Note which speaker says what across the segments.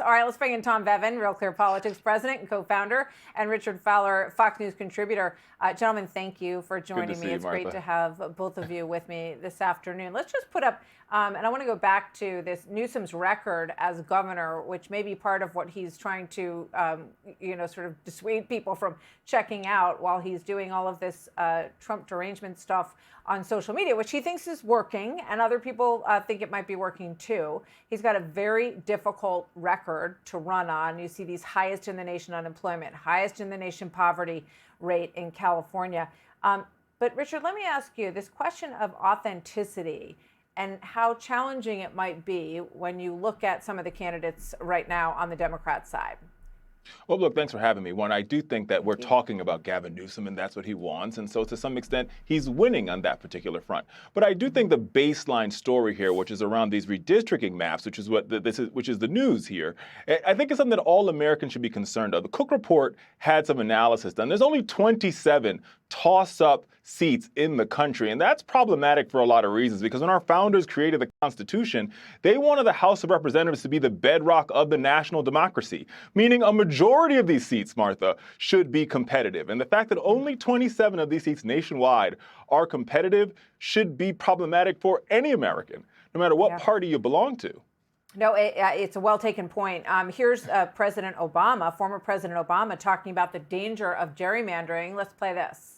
Speaker 1: All right, let's bring in Tom Bevan, Real Clear Politics president and co-founder, and Richard Fowler, Fox News contributor. Gentlemen, thank you for joining me. It's great to have both of you with me this afternoon. Let's just put up, and I want to go back to this Newsom's record as governor, which may be part of what he's trying to, sort of dissuade people from checking out while he's doing all of this Trump derangement stuff on social media, which he thinks is working, and other people think it might be working too. He's got a very difficult record to run on. You see these highest in the nation unemployment, highest in the nation poverty rate in California. But Richard, let me ask you this question of authenticity and how challenging it might be when you look at some of the candidates right now on the Democrat side.
Speaker 2: Well, look, thanks for having me. One, I do think that we're talking about Gavin Newsom, and that's what he wants. And so to some extent, he's winning on that particular front. But I do think the baseline story here, which is around these redistricting maps, which is what which is the news here, I think is something that all Americans should be concerned of. The Cook Report had some analysis done. There's only 27 toss-up seats in the country. And that's problematic for a lot of reasons, because when our founders created the Constitution, they wanted the House of Representatives to be the bedrock of the national democracy, meaning a majority of these seats, Martha, should be competitive. And the fact that only 27 of these seats nationwide are competitive should be problematic for any American, no matter what party you belong to.
Speaker 1: No, it's a well-taken point. Here's President Obama, former President Obama, talking about the danger of gerrymandering. Let's play this.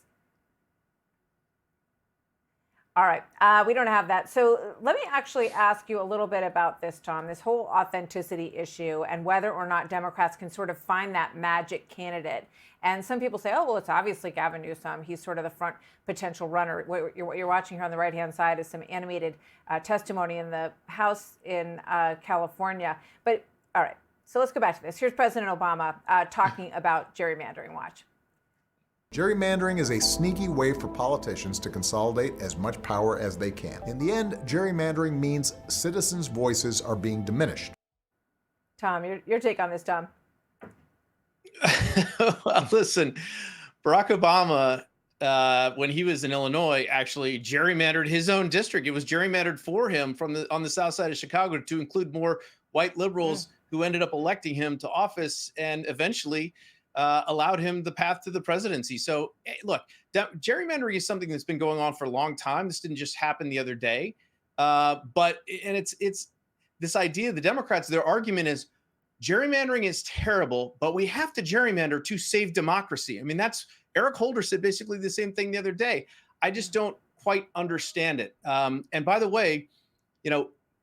Speaker 1: All right, we don't have that. So let me actually ask you a little bit about this, Tom, this whole authenticity issue and whether or not Democrats can sort of find that magic candidate. And some people say, oh, well, it's obviously Gavin Newsom. He's sort of the front potential runner. What you're watching here on the right-hand side is some animated testimony in the House in California. But all right, so let's go back to this. Here's President Obama talking about gerrymandering. Watch.
Speaker 3: Gerrymandering is a sneaky way for politicians to consolidate as much power as they can. In the end, gerrymandering means citizens' voices are being diminished.
Speaker 1: Tom, your take on this, Tom.
Speaker 4: Well, listen, Barack Obama, when he was in Illinois, actually gerrymandered his own district. It was gerrymandered for him on the south side of Chicago to include more white liberals who ended up electing him to office and eventually allowed him the path to the presidency. So look, gerrymandering is something that's been going on for a long time. This didn't just happen the other day. It's this idea, the Democrats, their argument is gerrymandering is terrible, but we have to gerrymander to save democracy. I mean, Eric Holder said basically the same thing the other day. I just don't quite understand it. And by the way,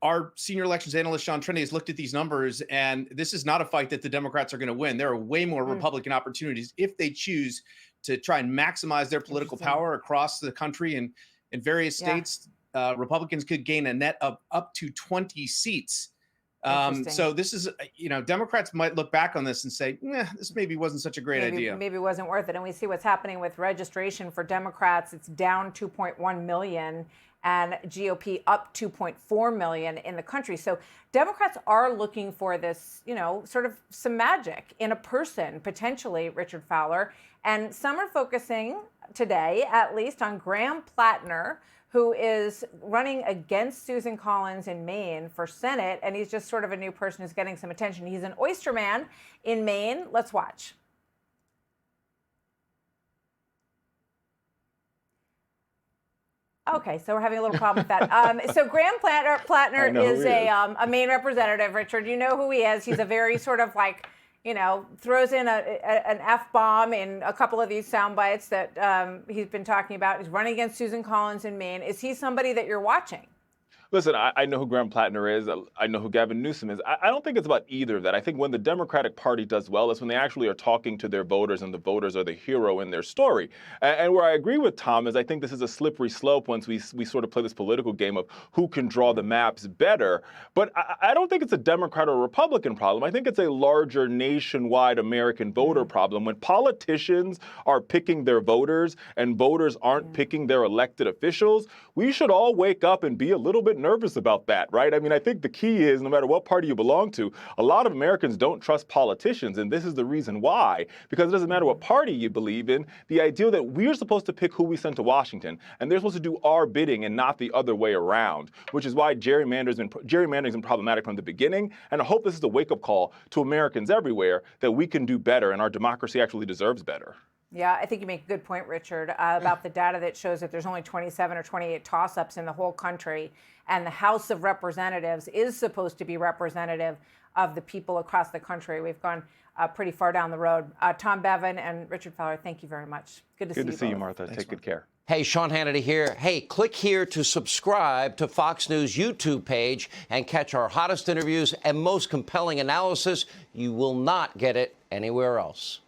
Speaker 4: our senior elections analyst, Sean Trende, has looked at these numbers, and this is not a fight that the Democrats are going to win. There are way more Republican opportunities if they choose to try and maximize their political power across the country. And in various states, Republicans could gain a net of up to 20 seats. So this is, Democrats might look back on this and say, this maybe wasn't such a great idea.
Speaker 1: Maybe it wasn't worth it. And we see what's happening with registration for Democrats. It's down 2.1 million. And GOP up 2.4 million in the country. So Democrats are looking for this, sort of some magic in a person, potentially, Richard Fowler. And some are focusing today, at least, on Graham Plattner, who is running against Susan Collins in Maine for Senate. And he's just sort of a new person who's getting some attention. He's an oyster man in Maine. Let's watch. Okay, so we're having a little problem with that. So Graham Plattner is a Maine representative. Richard, you know who he is. He's a very sort of like, throws in an F-bomb in a couple of these sound bites that he's been talking about. He's running against Susan Collins in Maine. Is he somebody that you're watching?
Speaker 2: Listen, I know who Graham Plattner is. I know who Gavin Newsom is. I don't think it's about either of that. I think when the Democratic Party does well is when they actually are talking to their voters, and the voters are the hero in their story. And where I agree with Tom is I think this is a slippery slope once we sort of play this political game of who can draw the maps better. But I don't think it's a Democrat or Republican problem. I think it's a larger nationwide American voter problem. When politicians are picking their voters and voters aren't picking their elected officials, we should all wake up and be a little bit nervous about that, right? I mean, I think the key is no matter what party you belong to, a lot of Americans don't trust politicians, and this is the reason why. Because it doesn't matter what party you believe in, the idea that we're supposed to pick who we send to Washington, and they're supposed to do our bidding and not the other way around, which is why gerrymandering's been problematic from the beginning. And I hope this is a wake-up call to Americans everywhere that we can do better and our democracy actually deserves better.
Speaker 1: Yeah, I think you make a good point, Richard, about the data that shows that there's only 27 or 28 toss-ups in the whole country, and the House of Representatives is supposed to be representative of the people across the country. We've gone pretty far down the road. Tom Bevan and Richard Fowler, thank you very much. Good to see you,
Speaker 2: Martha.
Speaker 4: Thanks,
Speaker 2: Take good care.
Speaker 5: Hey, Sean Hannity here. Hey, click here to subscribe to Fox News YouTube page and catch our hottest interviews and most compelling analysis. You will not get it anywhere else.